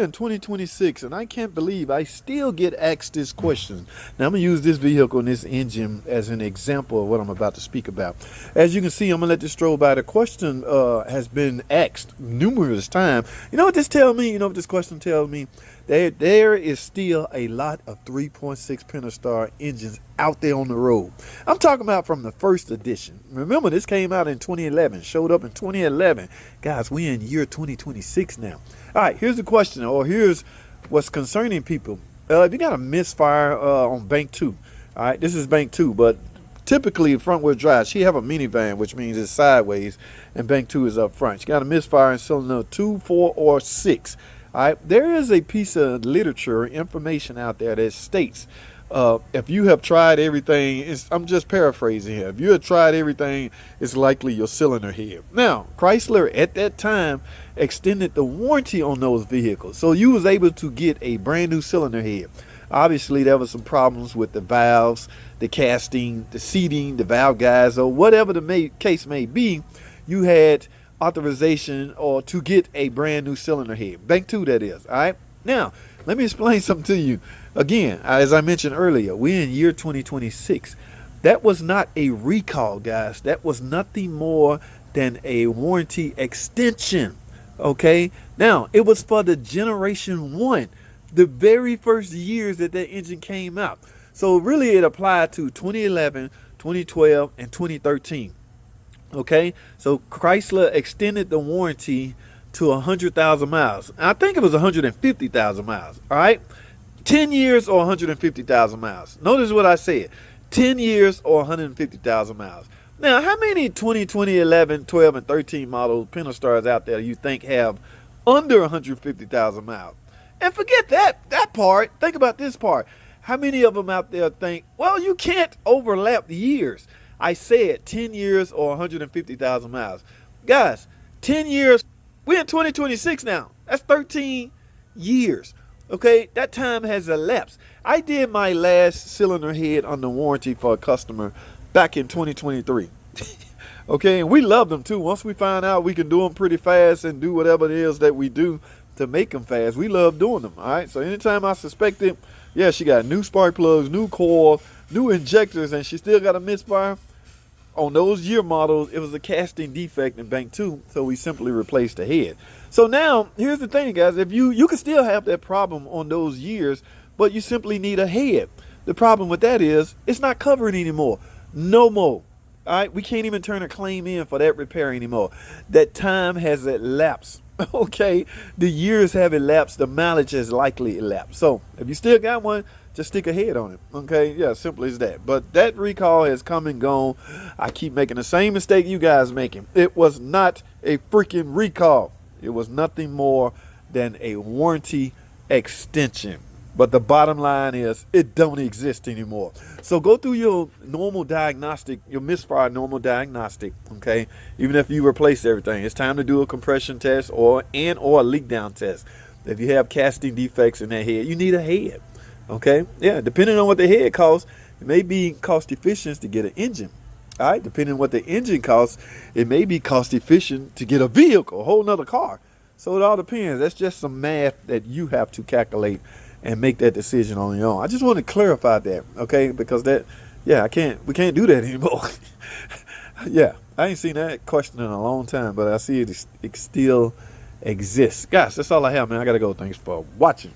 here in 2026, and I can't believe I still get asked this question. Now, I'm going to use this vehicle and this engine as an example of what I'm about to speak about. As you can see, I'm going to let this stroll by. The question has been asked numerous times. You know what this tells me? You know what this question tells me? There is still a lot of 3.6 Pentastar engines out there on the road. I'm talking about from the first edition. Remember, this came out in 2011, showed up in 2011. Guys, we're in year 2026 now. All right, here's the question, or here's what's concerning people. If you got a Misfire on bank 2, all right, this is bank 2, but typically front wheel drive, she have a minivan, which means it's sideways, and bank 2 is up front. She got a Misfire in cylinder 2, 4, or 6. All right, there is a piece of literature, information out there that states if you have tried everything, I'm just paraphrasing here. If you have tried everything, it's likely your cylinder head. Now, Chrysler at that time extended the warranty on those vehicles, so you was able to get a brand new cylinder head. Obviously, there was some problems with the valves, the casting, the seating, the valve guides, or whatever the case may be. You had authorization or to get a brand new cylinder head, bank 2 that is. All right, now let me explain something to you again. As I mentioned earlier, we're in year 2026. That was not a recall, guys. That was nothing more than a warranty extension. Okay, now it was for the generation 1, the very first years that engine came out. So really it applied to 2011, 2012, and 2013. Okay, so Chrysler extended the warranty to 100,000 miles. I think it was 150,000 miles. All right, 10 years or 150,000 miles. Notice what I said: 10 years or 150,000 miles. Now, how many 2020, 11, 12, and 13 model Pentastars out there you think have under 150,000 miles? And forget that part. Think about this part. How many of them out there think, well, you can't overlap the years? I said 10 years or 150,000 miles. Guys, 10 years, we're in 2026 now. That's 13 years. Okay, that time has elapsed. I did my last cylinder head under warranty for a customer back in 2023. Okay, and we love them too. Once we find out we can do them pretty fast and do whatever it is that we do to make them fast, we love doing them. All right, so anytime I suspect it, yeah, she got new spark plugs, new coil, new injectors, and she still got a misfire. On those year models, it was a casting defect in bank 2, so we simply replaced the head. So now, here's the thing, guys. If you can still have that problem on those years, but you simply need a head. The problem with that is it's not covered anymore. No more. All right, we can't even turn a claim in for that repair anymore. That time has elapsed. Okay, the years have elapsed. The mileage has likely elapsed. So if you still got one, just stick a head on it. Okay, yeah, simple as that. But that recall has come and gone. I keep making the same mistake you guys making. It was not a freaking recall. It was nothing more than a warranty extension. But the bottom line is it don't exist anymore. So go through your normal diagnostic, your Misfire normal diagnostic, okay? Even if you replace everything, it's time to do a compression test or a leak down test. If you have casting defects in that head, you need a head. Okay, yeah, depending on what the head costs, it may be cost efficient to get an engine. All right, depending on what the engine costs, it may be cost efficient to get a vehicle, a whole nother car. So it all depends. That's just some math that you have to calculate and make that decision on your own. I just want to clarify that, okay, because we can't do that anymore. Yeah, I ain't seen that question in a long time, but I see it still exists. Guys, that's all I have, man. I gotta go. Thanks for watching.